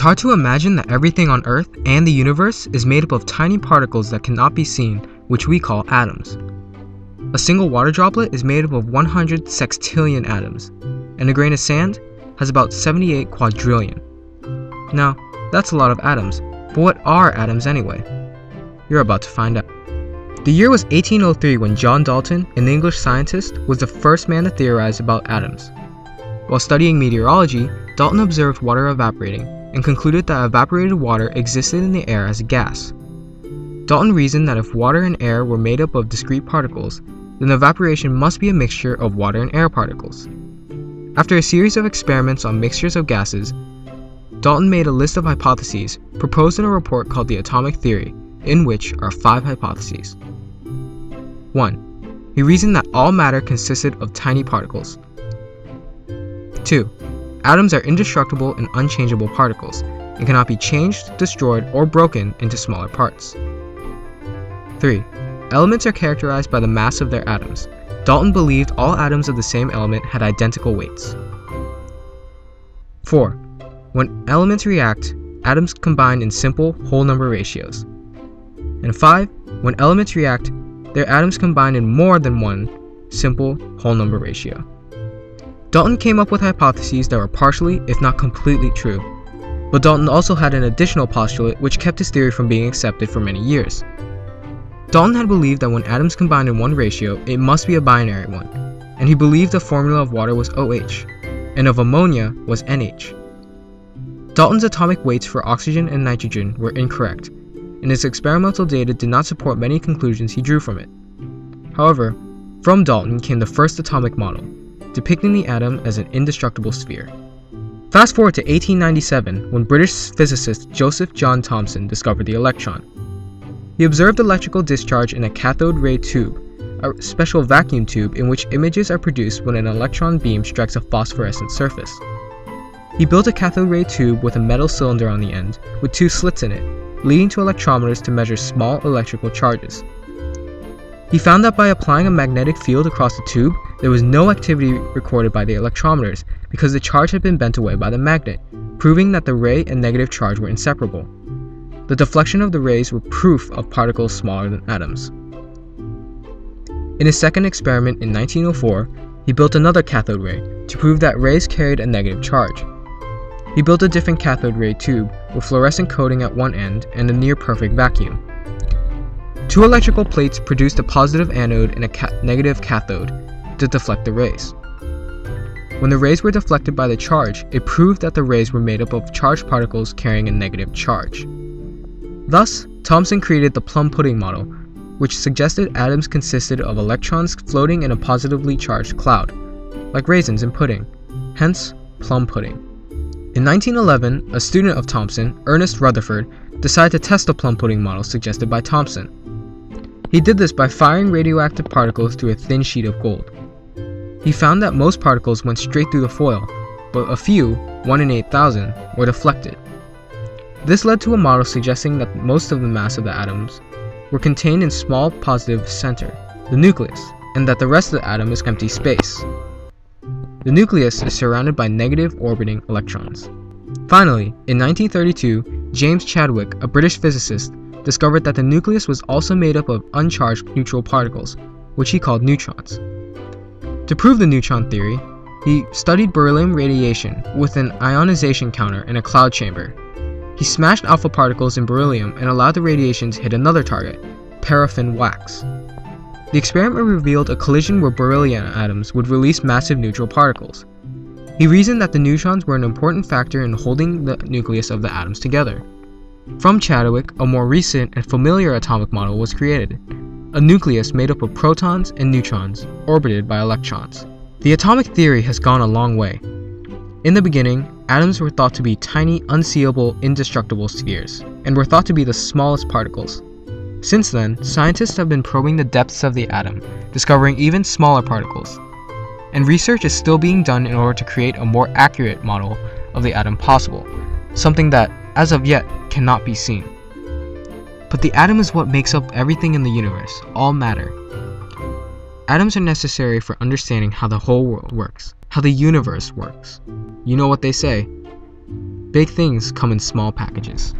hard to imagine that everything on Earth and the universe is made up of tiny particles that cannot be seen, which we call atoms. A single water droplet is made up of 100 sextillion atoms, and a grain of sand has about 78 quadrillion. Now, that's a lot of atoms, but what are atoms anyway? You're about to find out. The year was 1803 when John Dalton, an English scientist, was the first man to theorize about atoms. While studying meteorology, Dalton observed water evaporating and concluded that evaporated water existed in the air as a gas. Dalton reasoned that if water and air were made up of discrete particles, then evaporation must be a mixture of water and air particles. After a series of experiments on mixtures of gases, Dalton made a list of hypotheses proposed in a report called the atomic theory, in which are 5 hypotheses. 1. He reasoned that all matter consisted of tiny particles. 2. Atoms are indestructible and unchangeable particles, and cannot be changed, destroyed, or broken into smaller parts. 3. Elements are characterized by the mass of their atoms. Dalton believed all atoms of the same element had identical weights. 4. When elements react, atoms combine in simple whole number ratios. And 5. When elements react, their atoms combine in more than one simple whole number ratio. Dalton came up with hypotheses that were partially, if not completely, true. But Dalton also had an additional postulate which kept his theory from being accepted for many years. Dalton had believed that when atoms combine in one ratio, it must be a binary one, and he believed the formula of water was OH, and of ammonia was NH. Dalton's atomic weights for oxygen and nitrogen were incorrect, and his experimental data did not support many conclusions he drew from it. However, from Dalton came the first atomic model, depicting the atom as an indestructible sphere. Fast forward to 1897, when British physicist Joseph John Thomson discovered the electron. He observed electrical discharge in a cathode ray tube, a special vacuum tube in which images are produced when an electron beam strikes a phosphorescent surface. He built a cathode ray tube with a metal cylinder on the end, with 2 slits in it, leading to electrometers to measure small electrical charges. He found that by applying a magnetic field across the tube, there was no activity recorded by the electrometers because the charge had been bent away by the magnet, proving that the ray and negative charge were inseparable. The deflection of the rays were proof of particles smaller than atoms. In his second experiment in 1904, he built another cathode ray to prove that rays carried a negative charge. He built a different cathode ray tube with fluorescent coating at one end and a near-perfect vacuum. 2 electrical plates produced a positive anode and a negative cathode to deflect the rays. When the rays were deflected by the charge, it proved that the rays were made up of charged particles carrying a negative charge. Thus, Thomson created the plum pudding model, which suggested atoms consisted of electrons floating in a positively charged cloud, like raisins in pudding, hence plum pudding. In 1911, a student of Thomson, Ernest Rutherford, decided to test the plum pudding model suggested by Thomson. He did this by firing radioactive particles through a thin sheet of gold. He found that most particles went straight through the foil, but a few, 1 in 8,000, were deflected. This led to a model suggesting that most of the mass of the atoms were contained in small positive center, the nucleus, and that the rest of the atom is empty space. The nucleus is surrounded by negative orbiting electrons. Finally, in 1932, James Chadwick, a British physicist, discovered that the nucleus was also made up of uncharged neutral particles, which he called neutrons. To prove the neutron theory, he studied beryllium radiation with an ionization counter in a cloud chamber. He smashed alpha particles in beryllium and allowed the radiation to hit another target, paraffin wax. The experiment revealed a collision where beryllium atoms would release massive neutral particles. He reasoned that the neutrons were an important factor in holding the nucleus of the atoms together. From Chadwick, a more recent and familiar atomic model was created, a nucleus made up of protons and neutrons, orbited by electrons. The atomic theory has gone a long way. In the beginning, atoms were thought to be tiny, unseeable, indestructible spheres, and were thought to be the smallest particles. Since then, scientists have been probing the depths of the atom, discovering even smaller particles. And research is still being done in order to create a more accurate model of the atom possible, something that, as of yet, cannot be seen. But the atom is what makes up everything in the universe, all matter. Atoms are necessary for understanding how the whole world works, how the universe works. You know what they say. big things come in small packages.